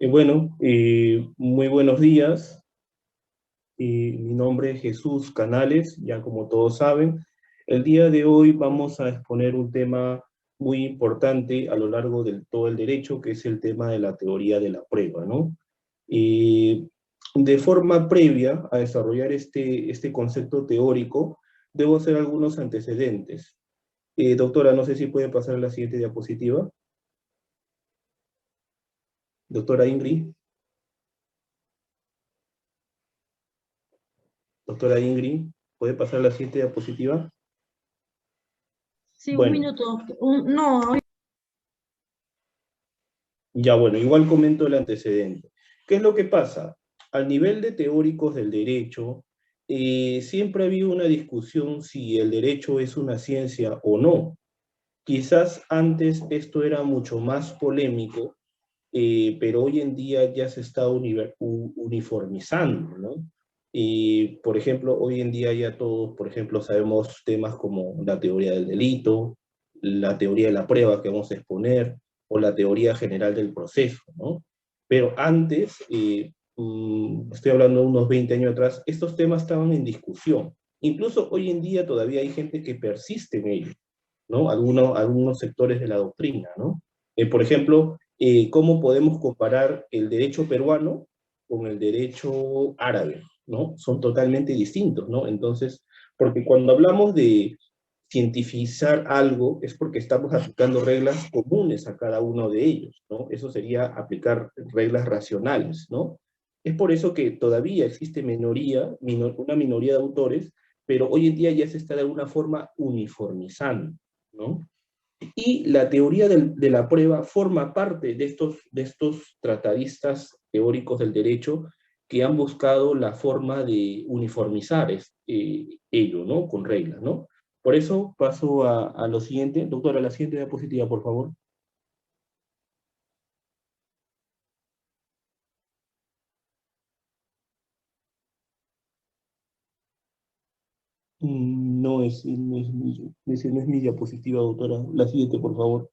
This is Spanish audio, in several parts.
Muy buenos días. Mi nombre es Jesús Canales, ya como todos saben. El día de hoy vamos a exponer un tema muy importante a lo largo de todo el derecho, que es el tema de la teoría de la prueba, ¿no? Y de forma previa a desarrollar este concepto teórico, debo hacer algunos antecedentes. Doctora, no sé si puede pasar a la siguiente diapositiva. Doctora Ingrid. Doctora Ingrid, ¿puede pasar a la siguiente diapositiva? Sí, un Bueno, minuto. No, ya bueno, igual comento el antecedente. ¿Qué es lo que pasa? Al nivel de teóricos del derecho, siempre ha habido una discusión si el derecho es una ciencia o no. Quizás antes esto era mucho más polémico, pero hoy en día ya se está uniformizando, ¿no? Y, por ejemplo, hoy en día ya todos, por ejemplo, sabemos temas como la teoría del delito, la teoría de la prueba que vamos a exponer, o la teoría general del proceso, ¿no? Pero antes, estoy hablando de unos 20 años atrás, estos temas estaban en discusión. Incluso hoy en día todavía hay gente que persiste en ello, ¿no? Algunos sectores de la doctrina, ¿no? Por ejemplo, ¿cómo podemos comparar el derecho peruano con el derecho árabe, ¿no? Son totalmente distintos, ¿no? Entonces, porque cuando hablamos de cientificar algo es porque estamos aplicando reglas comunes a cada uno de ellos, ¿no? Eso sería aplicar reglas racionales, ¿no? Es por eso que todavía existe una minoría de autores, pero hoy en día ya se está de alguna forma uniformizando, ¿no? Y la teoría de la prueba forma parte de estos tratadistas teóricos del derecho que han buscado la forma de uniformizar ello, ¿no? Con reglas, ¿no? Por eso paso a lo siguiente. Doctora, la siguiente diapositiva, por favor. No es mi diapositiva, doctora. La siguiente, por favor.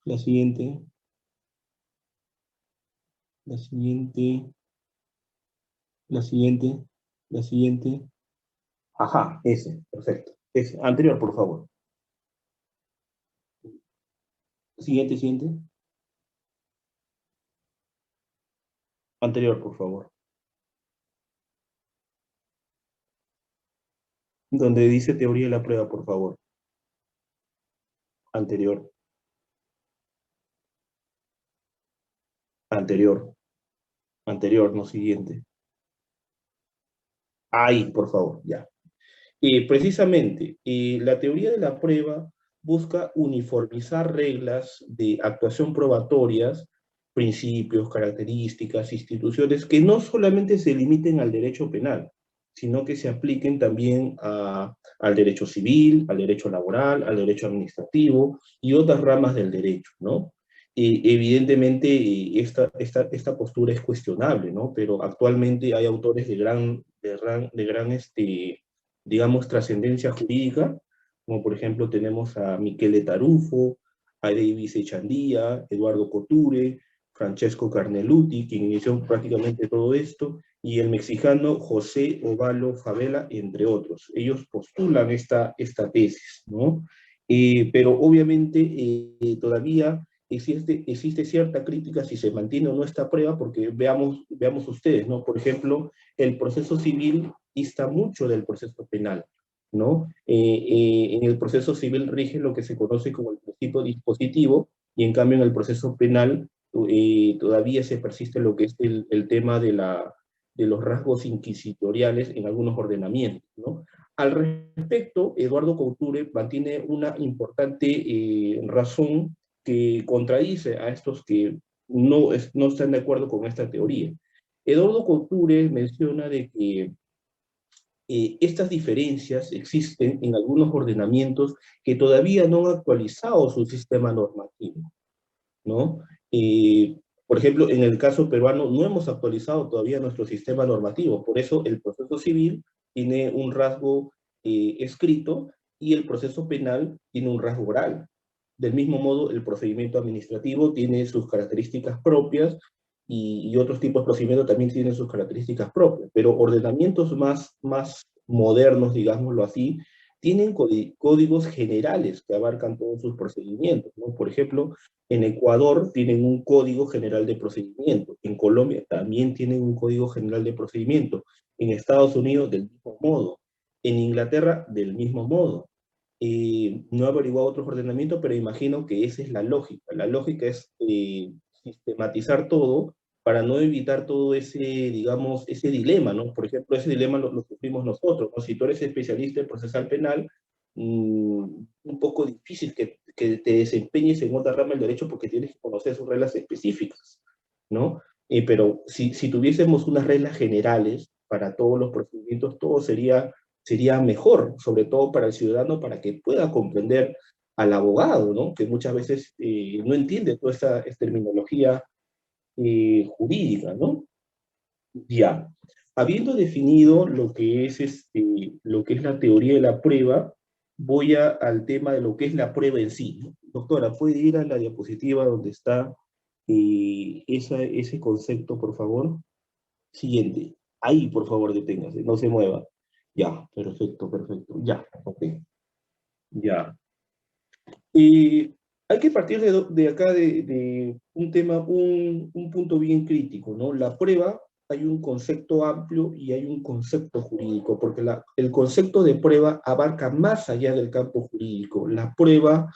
La siguiente. La siguiente. La siguiente. La siguiente. Ajá, ese, perfecto. Ese. Anterior, por favor. Siguiente, siguiente. Anterior, por favor. Donde dice teoría de la prueba, por favor. Anterior. Anterior. Anterior, no siguiente. Ahí, por favor, ya. Precisamente, la teoría de la prueba busca uniformizar reglas de actuación probatorias, principios, características, instituciones que no solamente se limiten al derecho penal, sino que se apliquen también al derecho civil, al derecho laboral, al derecho administrativo y otras ramas del derecho, ¿no? Evidentemente, esta postura es cuestionable, ¿no? Pero actualmente hay autores de gran digamos, trascendencia jurídica, como por ejemplo tenemos a Michele Tarufo, a Davis Echandía, Eduardo Couture, Francesco Carneluti, quien inició prácticamente todo esto, y el mexicano José Ovalo Favela, entre otros. Ellos postulan esta tesis, ¿no? Pero obviamente todavía existe cierta crítica si se mantiene o no esta prueba, porque veamos ustedes, ¿no? Por ejemplo, el proceso civil dista mucho del proceso penal, ¿no? En el proceso civil rige lo que se conoce como el principio dispositivo, y en cambio en el proceso penal todavía se persiste lo que es el tema de los rasgos inquisitoriales en algunos ordenamientos, ¿no? Al respecto, Eduardo Couture mantiene una importante razón que contradice a estos que no están de acuerdo con esta teoría. Eduardo Couture menciona de que estas diferencias existen en algunos ordenamientos que todavía no han actualizado su sistema normativo, ¿no? Por ejemplo, en el caso peruano no hemos actualizado todavía nuestro sistema normativo, por eso el proceso civil tiene un rasgo escrito y el proceso penal tiene un rasgo oral. Del mismo modo, el procedimiento administrativo tiene sus características propias y otros tipos de procedimiento también tienen sus características propias, pero ordenamientos más modernos, digámoslo así, tienen códigos generales que abarcan todos sus procedimientos, ¿no? Por ejemplo, en Ecuador tienen un código general de procedimiento, en Colombia también tienen un código general de procedimiento, en Estados Unidos del mismo modo, en Inglaterra del mismo modo. No he averiguado otros ordenamientos, pero imagino que esa es la lógica. La lógica es sistematizar todo para no evitar todo ese, digamos, ese dilema, ¿no? Por ejemplo, ese dilema lo sufrimos nosotros, ¿no? Si tú eres especialista en procesal penal, un poco difícil que te desempeñes en otra rama del derecho porque tienes que conocer sus reglas específicas, ¿no? Pero si tuviésemos unas reglas generales para todos los procedimientos, todo sería mejor, sobre todo para el ciudadano, para que pueda comprender al abogado, ¿no? Que muchas veces no entiende toda esta terminología jurídica, ¿no? Ya. Habiendo definido lo que es la teoría de la prueba, voy al tema de lo que es la prueba en sí, ¿no? Doctora, ¿puede ir a la diapositiva donde está ese concepto, por favor? Siguiente. Ahí, por favor, deténgase, no se mueva. Ya, perfecto, perfecto. Ya, ok. Ya. Hay que partir de acá de un tema, un punto bien crítico, ¿no? La prueba, hay un concepto amplio y hay un concepto jurídico, porque el concepto de prueba abarca más allá del campo jurídico. La prueba,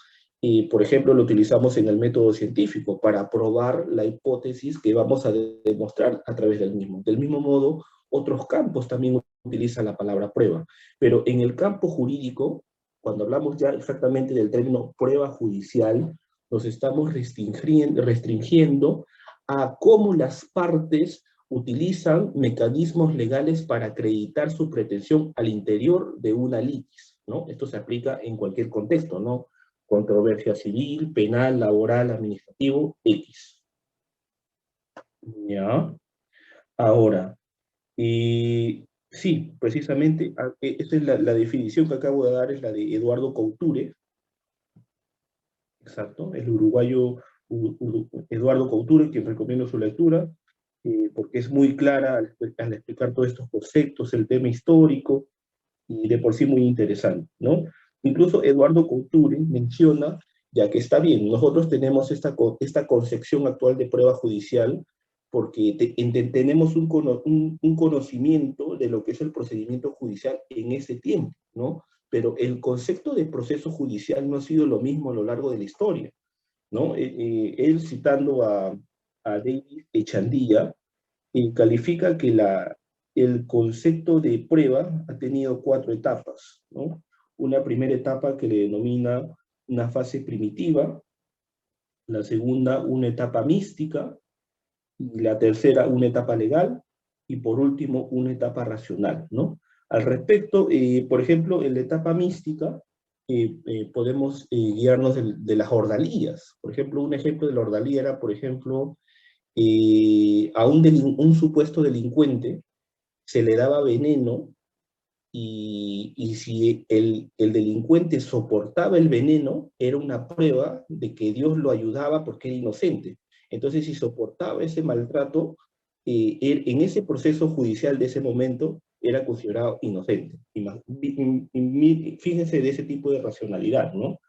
por ejemplo, lo utilizamos en el método científico para probar la hipótesis que vamos a demostrar a través del mismo. Del mismo modo, otros campos también utilizan la palabra prueba, pero en el campo jurídico, cuando hablamos ya exactamente del término prueba judicial, nos estamos restringiendo a cómo las partes utilizan mecanismos legales para acreditar su pretensión al interior de una litis, ¿no? Esto se aplica en cualquier contexto, ¿no? Controversia civil, penal, laboral, administrativo, X. ¿Ya? Ahora, sí, precisamente, esta es la definición que acabo de dar, es la de Eduardo Couture, exacto, el uruguayo Eduardo Couture, quien recomiendo su lectura, porque es muy clara al explicar todos estos conceptos, el tema histórico, y de por sí muy interesante, ¿no? Incluso Eduardo Couture menciona, ya que está bien, nosotros tenemos esta concepción actual de prueba judicial, porque tenemos un conocimiento de lo que es el procedimiento judicial en ese tiempo, ¿no? Pero el concepto de proceso judicial no ha sido lo mismo a lo largo de la historia, ¿no? Él citando a David Echandía, califica que el concepto de prueba ha tenido 4 etapas, ¿no? Una primera etapa que le denomina una fase primitiva, la segunda una etapa mística, y la tercera una etapa legal, y por último una etapa racional, ¿no? Al respecto, por ejemplo, en la etapa mística, podemos guiarnos de las ordalías. Por ejemplo, un ejemplo de la ordalía era, por ejemplo, a un supuesto delincuente se le daba veneno y si el delincuente soportaba el veneno, era una prueba de que Dios lo ayudaba porque era inocente. Entonces, si soportaba ese maltrato, en ese proceso judicial de ese momento, era considerado inocente. Fíjense de ese tipo de racionalidad, ¿no?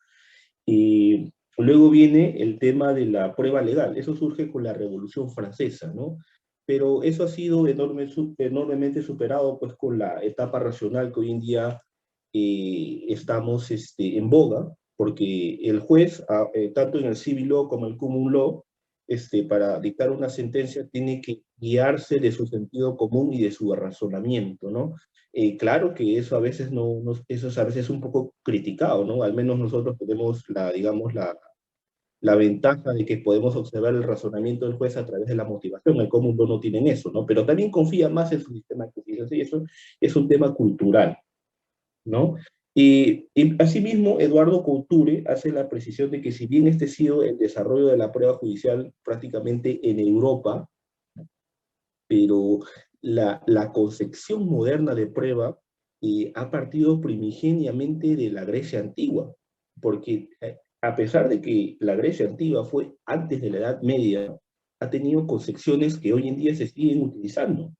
Y luego viene el tema de la prueba legal. Eso surge con la Revolución Francesa, ¿no? Pero eso ha sido enormemente superado pues con la etapa racional que hoy en día estamos en boga, porque el juez, tanto en el civil law como en el common law, para dictar una sentencia tiene que guiarse de su sentido común y de su razonamiento, ¿no? Claro que eso a veces eso es a veces un poco criticado, ¿no? Al menos nosotros tenemos digamos, la ventaja de que podemos observar el razonamiento del juez a través de la motivación. El común no tienen eso, ¿no? Pero también confía más en su sistema de justicia. Y eso es un tema cultural, ¿no? Y asimismo, Eduardo Couture hace la precisión de que si bien este ha sido el desarrollo de la prueba judicial prácticamente en Europa, pero la concepción moderna de prueba ha partido primigeniamente de la Grecia antigua, porque a pesar de que la Grecia antigua fue antes de la Edad Media, ha tenido concepciones que hoy en día se siguen utilizando.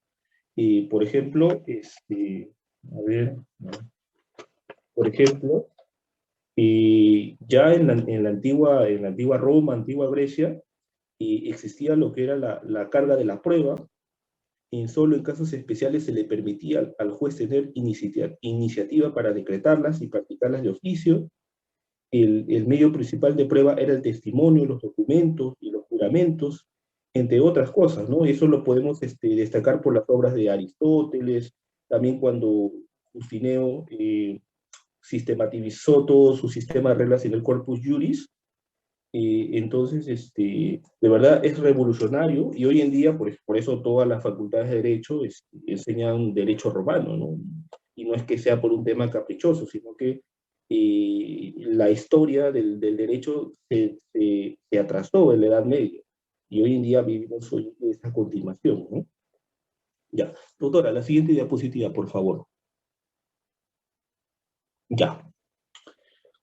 Por ejemplo, a ver, ¿no? Por ejemplo, ya en la antigua Roma, antigua Grecia, existía lo que era la carga de la prueba. Solo en casos especiales se le permitía al juez tener iniciativa para decretarlas y practicarlas de oficio. El medio principal de prueba era el testimonio, los documentos y los juramentos, entre otras cosas, ¿no? Eso lo podemos destacar por las obras de Aristóteles, también cuando Justineo sistematizó todo su sistema de reglas en el Corpus Juris. Entonces, de verdad es revolucionario, y hoy en día, por eso todas las facultades de Derecho enseñan Derecho romano, ¿no? Y no es que sea por un tema caprichoso, sino que la historia del derecho se atrasó en la Edad Media, y hoy en día vivimos hoy esa continuación, ¿no? Ya. Doctora, la siguiente diapositiva, por favor. Ya.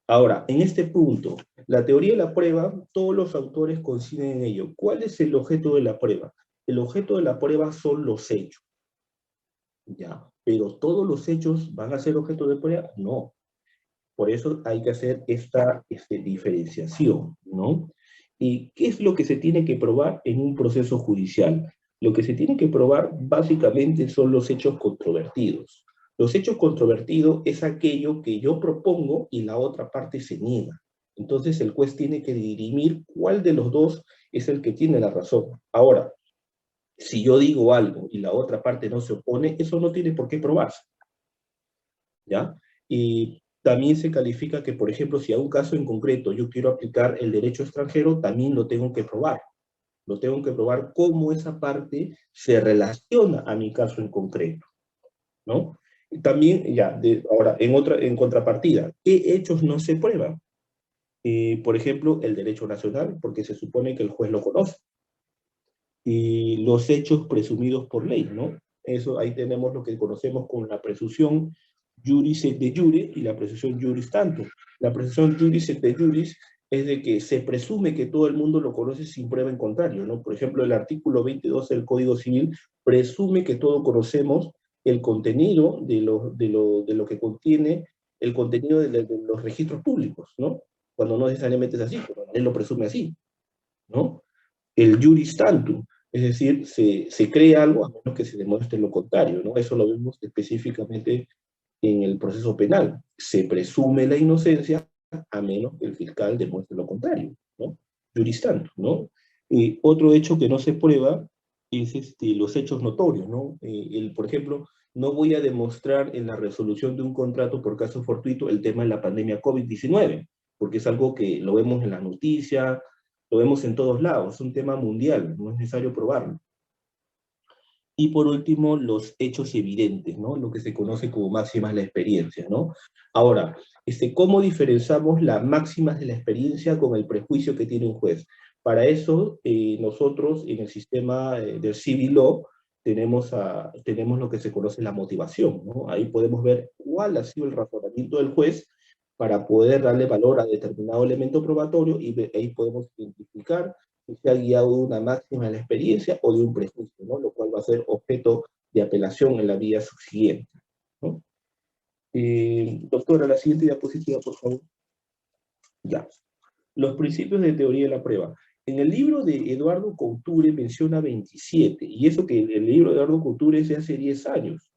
Ahora, en este punto, la teoría de la prueba, todos los autores coinciden en ello. ¿Cuál es el objeto de la prueba? El objeto de la prueba son los hechos. Ya. Pero ¿todos los hechos van a ser objeto de prueba? No. Por eso hay que hacer esta diferenciación, ¿no? ¿Y qué es lo que se tiene que probar en un proceso judicial? Lo que se tiene que probar básicamente son los hechos controvertidos. Los hechos controvertidos es aquello que yo propongo y la otra parte se niega. Entonces el juez tiene que dirimir cuál de los dos es el que tiene la razón. Ahora, si yo digo algo y la otra parte no se opone, eso no tiene por qué probarse, ¿ya? Y también se califica que, por ejemplo, si a un caso en concreto yo quiero aplicar el derecho extranjero, también lo tengo que probar. Lo tengo que probar cómo esa parte se relaciona a mi caso en concreto, ¿no? Y también, ya, ahora, en contrapartida, ¿qué hechos no se prueban? Por ejemplo, el derecho nacional, porque se supone que el juez lo conoce. Y los hechos presumidos por ley, ¿no? Eso, ahí tenemos lo que conocemos con la presunción juris et de jure y la presunción juris tanto. La presunción juris et de juris es de que se presume que todo el mundo lo conoce sin prueba en contrario, ¿no? Por ejemplo, el artículo 22 del Código Civil presume que todos conocemos el contenido de lo que contiene el contenido de los registros públicos, ¿no? Cuando no necesariamente es así, pero él lo presume así, ¿no? El juris tantum, es decir, se cree algo a menos que se demuestre lo contrario, ¿no? Eso lo vemos específicamente en el proceso penal. Se presume la inocencia a menos que el fiscal demuestre lo contrario, ¿no? Juris tantum, ¿no? Otro hecho que no se prueba es los hechos notorios, ¿no? Por ejemplo, no voy a demostrar en la resolución de un contrato por caso fortuito el tema de la pandemia COVID-19, porque es algo que lo vemos en las noticias, lo vemos en todos lados, es un tema mundial, no es necesario probarlo. Y por último, los hechos evidentes, ¿no? Lo que se conoce como máximas de la experiencia, ¿no? Ahora, ¿cómo diferenciamos las máximas de la experiencia con el prejuicio que tiene un juez? Para eso, nosotros en el sistema del civil law tenemos lo que se conoce la motivación, ¿no? Ahí podemos ver cuál ha sido el razonamiento del juez para poder darle valor a determinado elemento probatorio, y ahí podemos identificar si se ha guiado de una máxima de la experiencia o de un prejuicio, ¿no? Lo cual va a ser objeto de apelación en la vía subsiguiente, ¿no? Doctora, la siguiente diapositiva, por favor. Ya. Los principios de teoría de la prueba. En el libro de Eduardo Couture menciona 27, y eso que el libro de Eduardo Couture es de hace 10 años.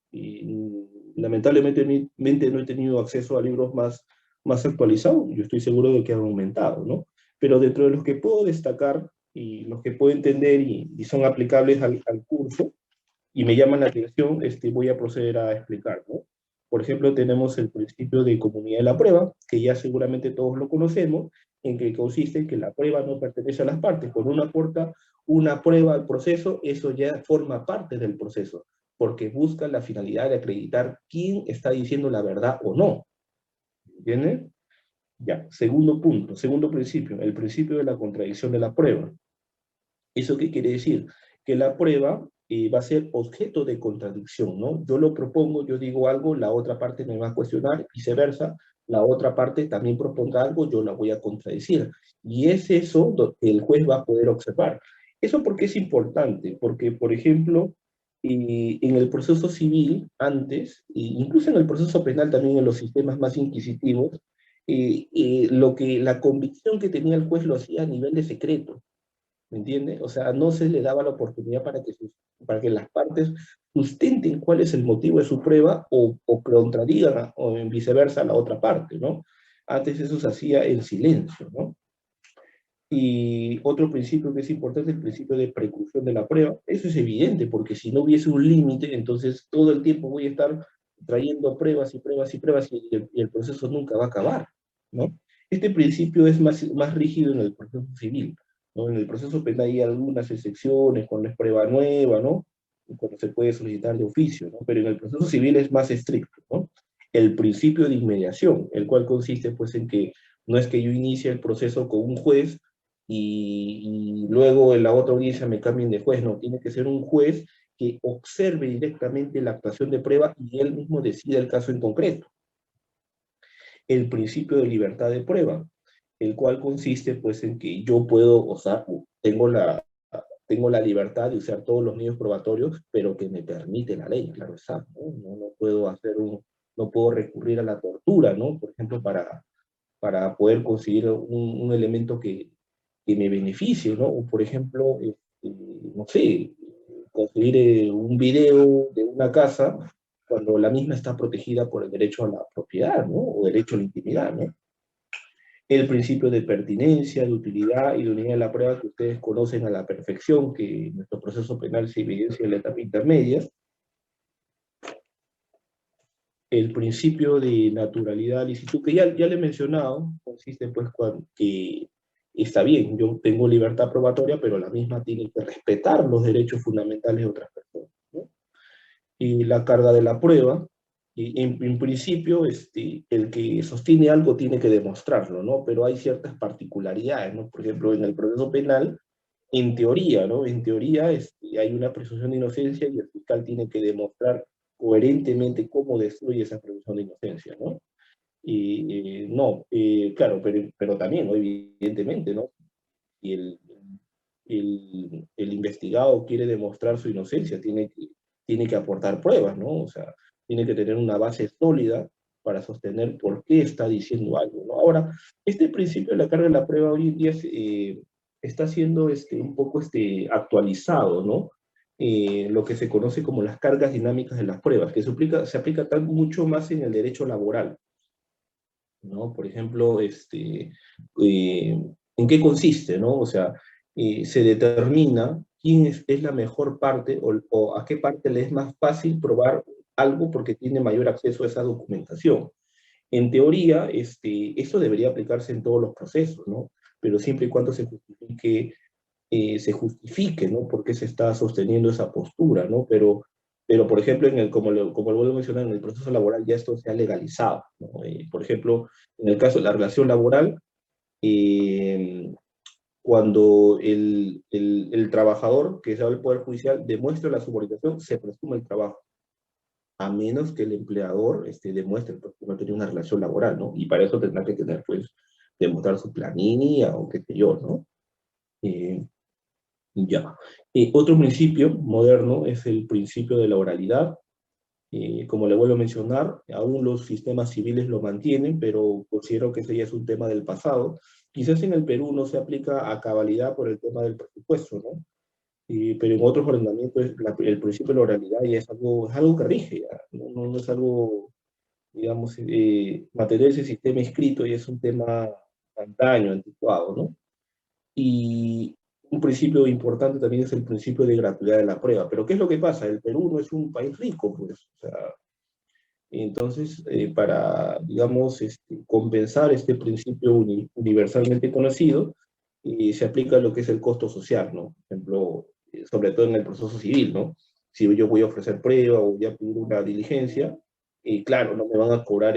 Lamentablemente no he tenido acceso a libros más actualizados. Yo estoy seguro de que han aumentado, ¿no? Pero dentro de los que puedo destacar y los que puedo entender y son aplicables al curso y me llaman la atención, voy a proceder a explicar, ¿no? Por ejemplo, tenemos el principio de comunidad de la prueba, que ya seguramente todos lo conocemos, en que consiste en que la prueba no pertenece a las partes. Cuando uno aporta una prueba al proceso, eso ya forma parte del proceso, porque busca la finalidad de acreditar quién está diciendo la verdad o no. ¿Entienden? Ya, segundo punto, segundo principio, el principio de la contradicción de la prueba. ¿Eso qué quiere decir? Que la prueba va a ser objeto de contradicción, ¿no? Yo lo propongo, yo digo algo, la otra parte me va a cuestionar, viceversa, la otra parte también proponga algo, yo la voy a contradecir. Y es eso lo que el juez va a poder observar. ¿Eso por qué es importante? Porque, por ejemplo, en el proceso civil, antes, incluso en el proceso penal también en los sistemas más inquisitivos, la convicción que tenía el juez lo hacía a nivel de secreto, ¿me entiende? O sea, no se le daba la oportunidad para que las partes sustenten cuál es el motivo de su prueba o contradigan o en viceversa a la otra parte, ¿no? Antes eso se hacía en silencio, ¿no? Y otro principio que es importante es el principio de preclusión de la prueba. Eso es evidente, porque si no hubiese un límite, entonces todo el tiempo voy a estar trayendo pruebas y pruebas y pruebas y el proceso nunca va a acabar, ¿no? Este principio es más rígido en el proceso civil, ¿no? En el proceso penal hay algunas excepciones, cuando es prueba nueva, ¿no? Y cuando se puede solicitar de oficio, ¿no? Pero en el proceso civil es más estricto, ¿no? El principio de inmediación, el cual consiste pues en que no es que yo inicie el proceso con un juez y luego en la otra audiencia me cambien de juez, no, tiene que ser un juez que observe directamente la actuación de prueba y él mismo decida el caso en concreto. El principio de libertad de prueba, el cual consiste pues en que yo puedo, o sea, tengo la libertad de usar todos los medios probatorios, pero que me permite la ley, claro está, ¿no? No puedo no puedo recurrir a la tortura, ¿no? Por ejemplo, para poder conseguir un elemento que me beneficie, ¿no? O por ejemplo, no sé, conseguir un video de una casa cuando la misma está protegida por el derecho a la propiedad, ¿no? O derecho a la intimidad, ¿no? El principio de pertinencia, de utilidad y de unidad de la prueba que ustedes conocen a la perfección, que en nuestro proceso penal se evidencia en la etapa intermedia. El principio de naturalidad, licitud, que ya le he mencionado, consiste pues que está bien, yo tengo libertad probatoria, pero la misma tiene que respetar los derechos fundamentales de otras personas, ¿no? Y la carga de la prueba, y en principio el que sostiene algo tiene que demostrarlo, ¿no? Pero hay ciertas particularidades, ¿no? Por ejemplo, en el proceso penal, en teoría, ¿no? En teoría hay una presunción de inocencia y el fiscal tiene que demostrar coherentemente cómo destruye esa presunción de inocencia, ¿no? Y no, claro, pero también, ¿no? Evidentemente, ¿no? Y el investigado quiere demostrar su inocencia, tiene que aportar pruebas, ¿no? O sea, tiene que tener una base sólida para sostener por qué está diciendo algo, ¿no? Ahora, este principio de la carga de la prueba hoy en día está siendo un poco actualizado, ¿no? Lo que se conoce como las cargas dinámicas de las pruebas, que se aplica mucho más en el derecho laboral, ¿no? Por ejemplo, ¿en qué consiste, no? O sea, se determina quién es la mejor parte o a qué parte le es más fácil probar algo porque tiene mayor acceso a esa documentación. En teoría, esto debería aplicarse en todos los procesos, ¿no? Pero siempre y cuando se justifique, ¿no? Por qué se está sosteniendo esa postura, ¿no? Pero por ejemplo, como lo vuelvo a mencionar, en el proceso laboral ya esto se ha legalizado, ¿no? Por ejemplo, en el caso de la relación laboral, eh, cuando el trabajador que se va al Poder Judicial demuestra la subordinación, se presume el trabajo, a menos que el empleador demuestre pues, que no tenía una relación laboral, ¿no? Y para eso tendrá que tener, pues, demostrar su planilla o qué sé yo, ¿no? Eh, Ya. Otro principio moderno es el principio de la oralidad. Como le vuelvo a mencionar, aún los sistemas civiles lo mantienen, pero considero que ese ya es un tema del pasado. Quizás en el Perú no se aplica a cabalidad por el tema del presupuesto, ¿no? Pero en otros ordenamientos el principio de la oralidad ya es algo que rige, ya, no es algo, digamos, mantener ese sistema escrito ya es un tema antaño, anticuado, ¿no? Y un principio importante también es el principio de gratuidad de la prueba. Pero ¿qué es lo que pasa? El Perú no es un país rico, pues. O sea, entonces, para, digamos, compensar este principio universalmente conocido, se aplica lo que es el costo social, ¿no? Por ejemplo, sobre todo en el proceso civil, ¿no? Si yo voy a ofrecer prueba o voy a pedir una diligencia, claro, no me van a cobrar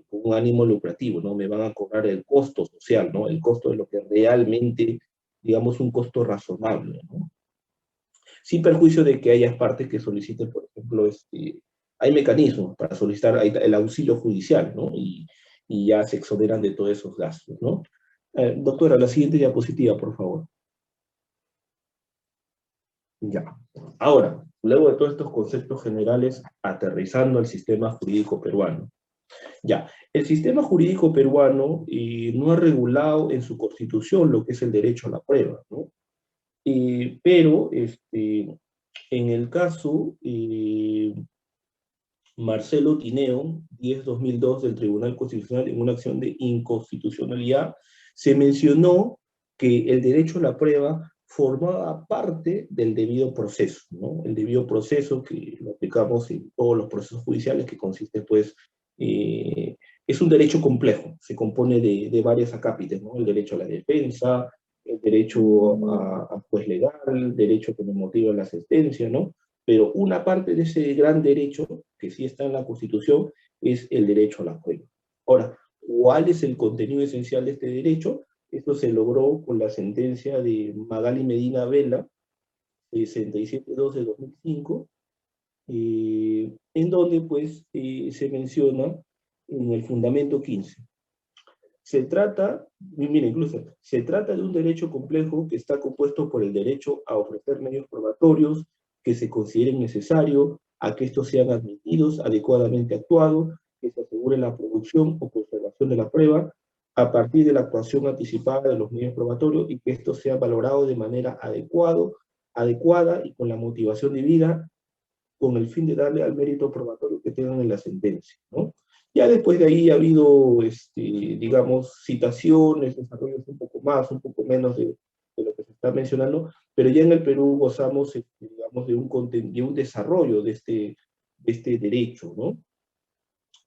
con un ánimo lucrativo, ¿no? Me van a cobrar el costo social, ¿no? El costo de lo que realmente, digamos, un costo razonable, ¿no? Sin perjuicio de que haya partes que soliciten, por ejemplo, hay mecanismos para solicitar el auxilio judicial, ¿no? y ya se exoneran de todos esos gastos, ¿no? Doctora, la siguiente diapositiva, por favor. Ya. Ahora, luego de todos estos conceptos generales, aterrizando al sistema jurídico peruano. Ya, el sistema jurídico peruano no ha regulado en su constitución lo que es el derecho a la prueba, ¿no? Pero en el caso Marcelo Tineo, 10-2002 del Tribunal Constitucional, en una acción de inconstitucionalidad, se mencionó que el derecho a la prueba formaba parte del debido proceso, ¿no? El debido proceso que lo aplicamos en todos los procesos judiciales, que consiste, pues, es un derecho complejo, se compone de varias acápites, ¿no? El derecho a la defensa, el derecho a juez legal, el derecho que me motiva la sentencia, ¿no? Pero una parte de ese gran derecho, que sí está en la Constitución, es el derecho a la prueba. Ahora, ¿cuál es el contenido esencial de este derecho? Esto se logró con la sentencia de Magali Medina Vela, 67-2 de 2005, en donde pues se menciona en el fundamento 15. Se trata, mira, incluso, se trata de un derecho complejo que está compuesto por el derecho a ofrecer medios probatorios que se consideren necesarios, a que estos sean admitidos, adecuadamente actuados, que se asegure la producción o conservación de la prueba a partir de la actuación anticipada de los medios probatorios y que estos sean valorados de manera adecuada y con la motivación debida con el fin de darle al mérito probatorio que tengan en la sentencia, ¿no? Ya después de ahí ha habido, digamos, citaciones, desarrollos un poco más, un poco menos de lo que se está mencionando, pero ya en el Perú gozamos, digamos, de un desarrollo de este derecho, ¿no?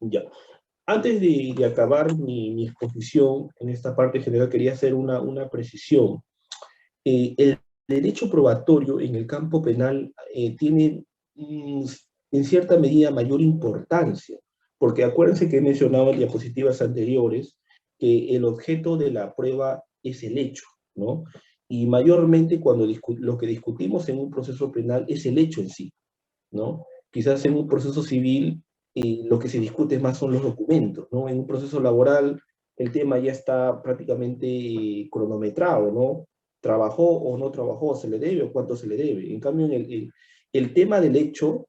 Ya. Antes de acabar mi exposición en esta parte general, quería hacer una precisión. El derecho probatorio en el campo penal tiene en cierta medida mayor importancia, porque acuérdense que he mencionado en diapositivas anteriores que el objeto de la prueba es el hecho, ¿no? Y mayormente cuando lo que discutimos en un proceso penal es el hecho en sí, ¿no? Quizás en un proceso civil lo que se discute más son los documentos, ¿no? En un proceso laboral el tema ya está prácticamente cronometrado, ¿no? ¿Trabajó o no trabajó? ¿Se le debe o cuánto se le debe? En cambio, el tema del hecho,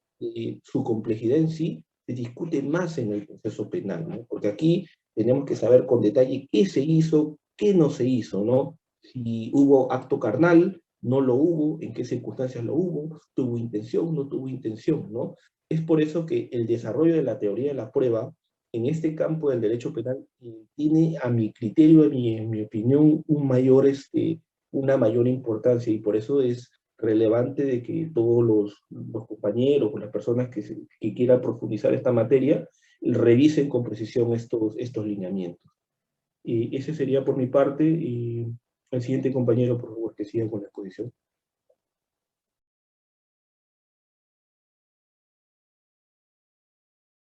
su complejidad en sí, se discute más en el proceso penal, ¿no? Porque aquí tenemos que saber con detalle qué se hizo, qué no se hizo, ¿no? Si hubo acto carnal, no lo hubo, en qué circunstancias lo hubo, tuvo intención, no tuvo intención, ¿no? Es por eso que el desarrollo de la teoría de la prueba en este campo del derecho penal tiene, a mi criterio, en mi opinión, una mayor importancia, y por eso es relevante de que todos los compañeros o las personas que quieran profundizar esta materia revisen con precisión estos lineamientos. Y ese sería por mi parte, y el siguiente compañero, por favor, que siga con la exposición.